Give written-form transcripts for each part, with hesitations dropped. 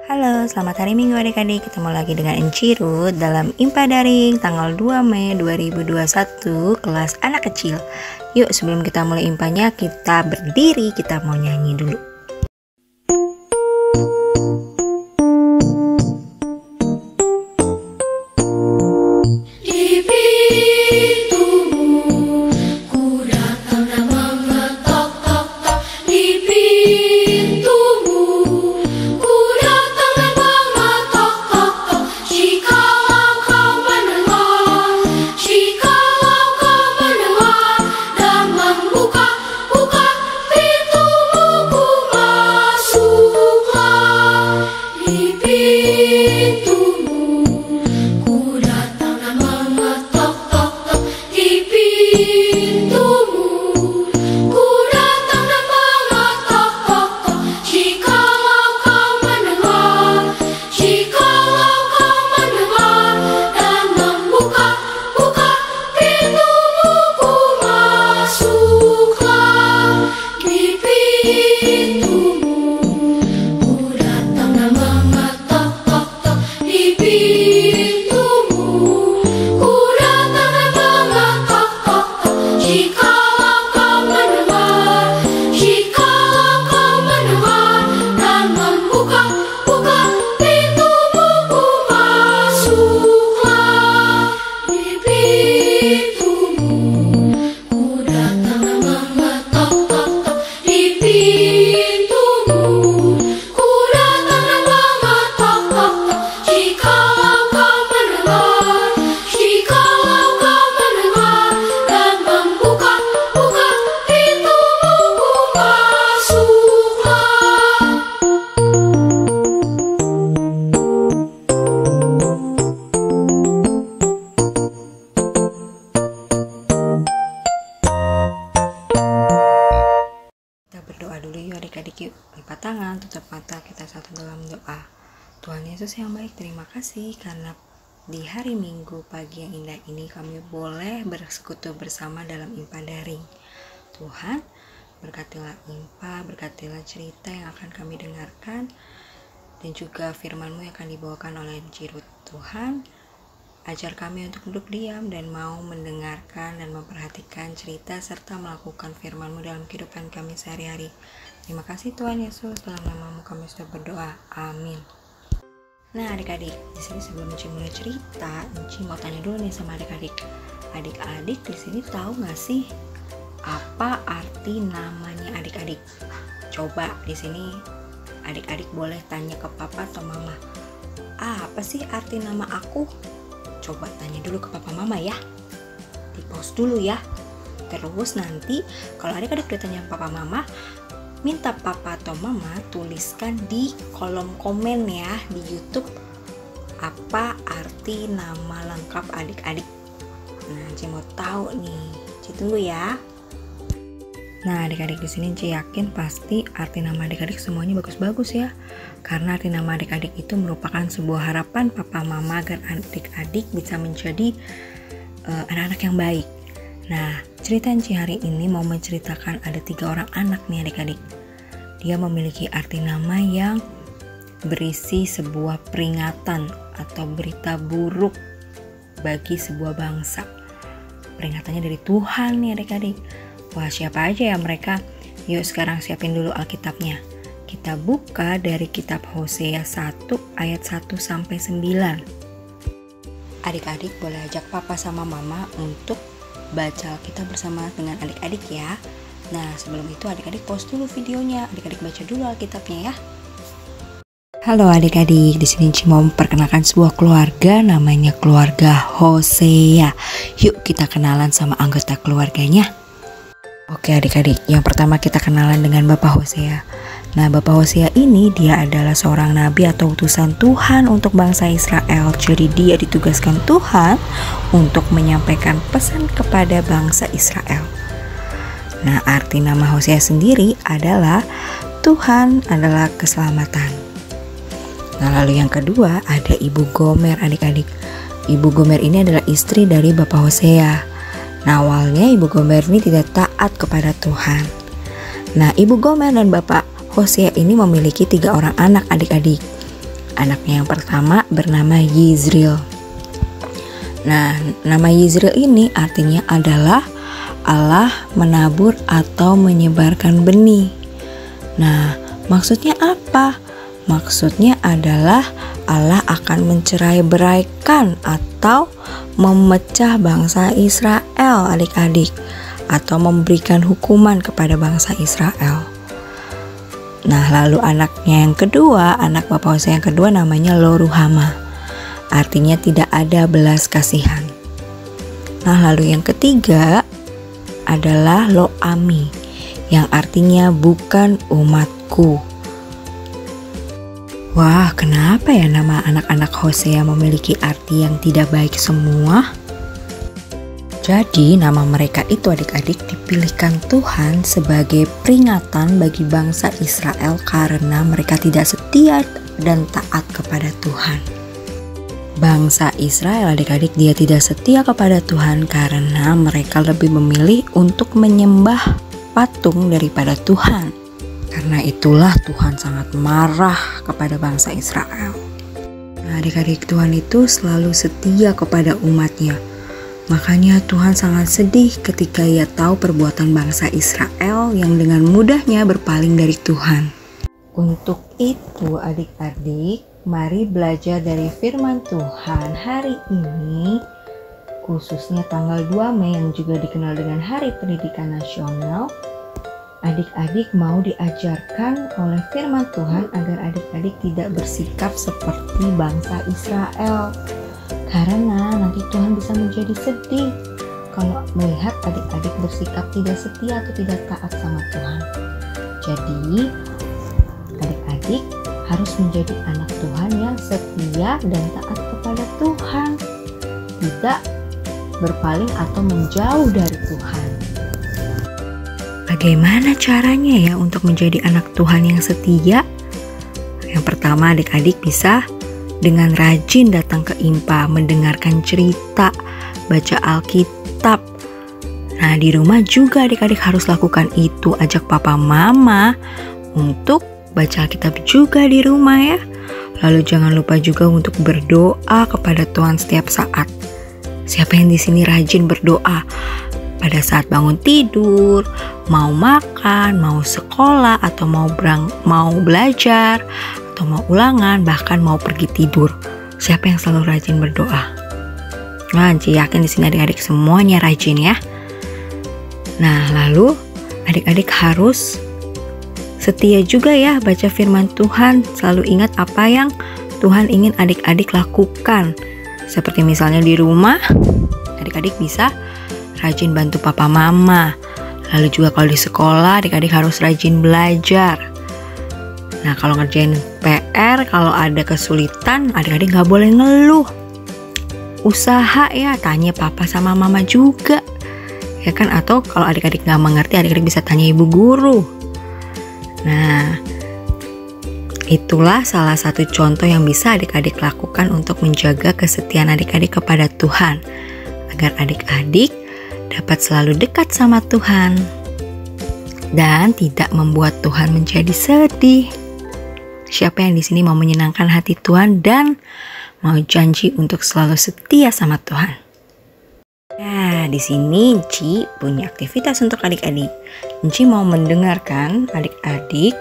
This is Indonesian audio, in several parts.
Halo, selamat hari Minggu adik-adik. Ketemu lagi dengan Enci Ruth dalam IMPA Daring tanggal 2 Mei 2021 kelas anak kecil. Yuk, sebelum kita mulai IMPA-nya, kita berdiri, kita mau nyanyi dulu. Berdoa dulu yuk adik-adik, yuk. Lipat tangan, tutup mata, kita satu dalam doa. Tuhan Yesus yang baik, terima kasih karena di hari Minggu pagi yang indah ini kami boleh bersekutu bersama dalam IMPA Daring. Tuhan, berkatilah IMPA, berkatilah cerita yang akan kami dengarkan, dan juga firman-Mu yang akan dibawakan oleh Enci Ruth. Tuhan, ajar kami untuk duduk diam dan mau mendengarkan dan memperhatikan cerita serta melakukan firman-Mu dalam kehidupan kami sehari-hari. Terima kasih Tuhan Yesus, dalam nama-Mu kami sudah berdoa. Amin. Nah adik-adik, di sini sebelum Enci mulai cerita, Enci mau tanya dulu nih sama adik-adik. Adik-adik di sini tahu nggak sih apa arti namanya adik-adik? Coba di sini adik-adik boleh tanya ke papa atau mama. Apa sih arti nama aku? Coba tanya dulu ke papa mama ya. Di pause dulu ya. Terus nanti kalau adik-adik udah tanya papa mama, minta papa atau mama tuliskan di kolom komen ya di YouTube apa arti nama lengkap adik-adik. Nah, Ci mau tahu nih. Ci tunggu ya. Nah, adik-adik di sini Ci yakin pasti arti nama adik-adik semuanya bagus-bagus ya. Karena arti nama adik-adik itu merupakan sebuah harapan papa mama agar adik-adik bisa menjadi anak-anak yang baik. Nah, cerita Enci hari ini mau menceritakan ada 3 orang anak nih adik-adik. Dia memiliki arti nama yang berisi sebuah peringatan atau berita buruk bagi sebuah bangsa. Peringatannya dari Tuhan nih adik-adik. Wah, siapa aja ya mereka? Yuk sekarang siapin dulu Alkitabnya. Kita buka dari kitab Hosea 1 ayat 1 sampai 9. Adik-adik boleh ajak papa sama mama untuk baca Alkitab bersama dengan adik-adik ya. Nah, sebelum itu adik-adik pause dulu videonya. Adik-adik baca dulu Alkitabnya ya. Halo adik-adik, di sini Ci mau memperkenalkan sebuah keluarga namanya keluarga Hosea. Yuk kita kenalan sama anggota keluarganya. Oke adik-adik, yang pertama kita kenalan dengan Bapak Hosea. Nah, Bapak Hosea ini dia adalah seorang nabi atau utusan Tuhan untuk bangsa Israel. Jadi dia ditugaskan Tuhan untuk menyampaikan pesan kepada bangsa Israel. Nah, arti nama Hosea sendiri adalah Tuhan adalah keselamatan. Nah, lalu yang kedua ada Ibu Gomer adik-adik. Ibu Gomer ini adalah istri dari Bapak Hosea. Nah, awalnya Ibu Gomer ini tidak taat kepada Tuhan. Nah, Ibu Gomer dan Bapak Hosea ini memiliki 3 orang anak adik-adik. Anaknya yang pertama bernama Yizril. Nah, nama Yizril ini artinya adalah Allah menabur atau menyebarkan benih. Nah, maksudnya apa? Maksudnya adalah Allah akan mencerai-beraikan atau memecah bangsa Israel, adik-adik, atau memberikan hukuman kepada bangsa Israel. Nah, lalu anaknya yang kedua, anak Bapak Hosea yang kedua namanya Lo-ruhama. Artinya tidak ada belas kasihan. Nah, lalu yang ketiga adalah Lo-ami, yang artinya bukan umatku. Wah, kenapa ya nama anak-anak Hosea memiliki arti yang tidak baik semua? Jadi nama mereka itu adik-adik dipilihkan Tuhan sebagai peringatan bagi bangsa Israel karena mereka tidak setia dan taat kepada Tuhan. Bangsa Israel adik-adik dia tidak setia kepada Tuhan karena mereka lebih memilih untuk menyembah patung daripada Tuhan. Karena itulah Tuhan sangat marah kepada bangsa Israel. Nah, adik-adik, Tuhan itu selalu setia kepada umatnya. Makanya Tuhan sangat sedih ketika Ia tahu perbuatan bangsa Israel yang dengan mudahnya berpaling dari Tuhan. Untuk itu adik-adik, mari belajar dari firman Tuhan hari ini, khususnya tanggal 2 Mei yang juga dikenal dengan Hari Pendidikan Nasional. Adik-adik mau diajarkan oleh firman Tuhan agar adik-adik tidak bersikap seperti bangsa Israel. Karena nanti Tuhan bisa menjadi sedih kalau melihat adik-adik bersikap tidak setia atau tidak taat sama Tuhan. Jadi adik-adik harus menjadi anak Tuhan yang setia dan taat kepada Tuhan, tidak berpaling atau menjauh dari Tuhan. Bagaimana caranya ya untuk menjadi anak Tuhan yang setia? Yang pertama, adik-adik bisa dengan rajin datang ke IMPA, mendengarkan cerita, baca Alkitab. Nah, di rumah juga adik-adik harus lakukan itu. Ajak papa mama untuk baca Alkitab juga di rumah ya. Lalu jangan lupa juga untuk berdoa kepada Tuhan setiap saat. Siapa yang di sini rajin berdoa? Pada saat bangun tidur, mau makan, mau sekolah, atau mau belajar, atau mau ulangan, bahkan mau pergi tidur. Siapa yang selalu rajin berdoa? Nah, Ci yakin di sini adik-adik semuanya rajin ya. Nah, lalu adik-adik harus setia juga ya baca firman Tuhan. Selalu ingat apa yang Tuhan ingin adik-adik lakukan. Seperti misalnya di rumah, adik-adik bisa rajin bantu papa mama. Lalu juga kalau di sekolah, adik-adik harus rajin belajar. Nah, kalau ngerjain PR, kalau ada kesulitan, adik-adik gak boleh ngeluh. Usaha ya, tanya papa sama mama juga. Ya kan, atau kalau adik-adik gak mengerti, adik-adik bisa tanya ibu guru. Nah, itulah salah satu contoh yang bisa adik-adik lakukan untuk menjaga kesetiaan adik-adik kepada Tuhan. Agar adik-adik dapat selalu dekat sama Tuhan. Dan tidak membuat Tuhan menjadi sedih. Siapa yang di sini mau menyenangkan hati Tuhan dan mau janji untuk selalu setia sama Tuhan? Nah, di sini Ci punya aktivitas untuk adik-adik. Ci mau mendengarkan adik-adik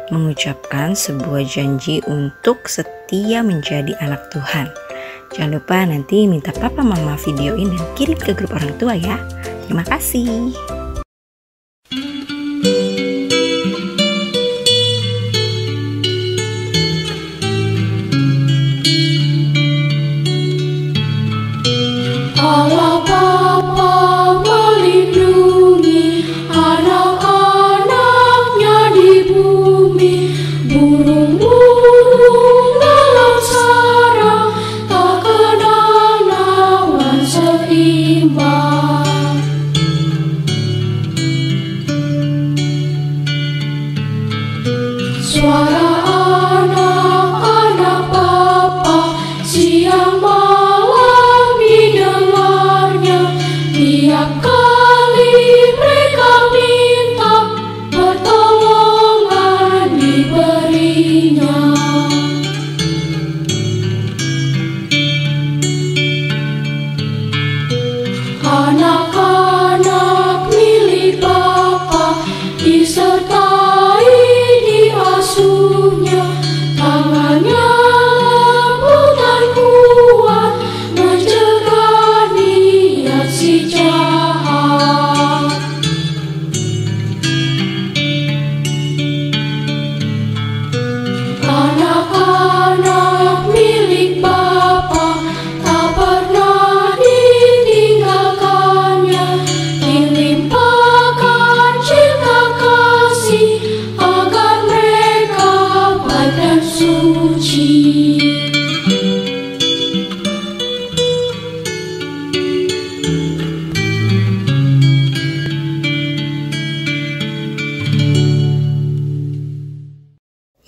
mengucapkan sebuah janji untuk setia menjadi anak Tuhan. Jangan lupa nanti minta papa mama videoin dan kirim ke grup orang tua ya. Terima kasih. Allah Bapa melindungi anak-anaknya di bumi, burung-burung dalam sarang tak kenal lawan seimbang.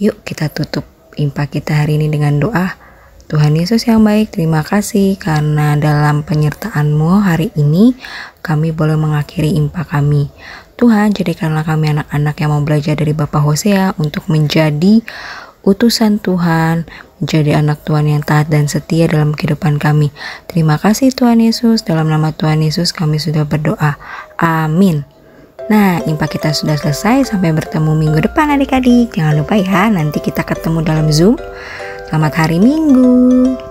Yuk kita tutup impak kita hari ini dengan doa. Tuhan Yesus yang baik, terima kasih karena dalam penyertaan-Mu hari ini kami boleh mengakhiri impak kami. Tuhan, jadikanlah kami anak-anak yang mau belajar dari Bapak Hosea untuk menjadi utusan Tuhan, menjadi anak Tuhan yang taat dan setia dalam kehidupan kami. Terima kasih Tuhan Yesus, dalam nama Tuhan Yesus kami sudah berdoa. Amin. Nah, impak kita sudah selesai. Sampai bertemu minggu depan adik-adik. Jangan lupa ya, nanti kita ketemu dalam Zoom. Selamat hari Minggu.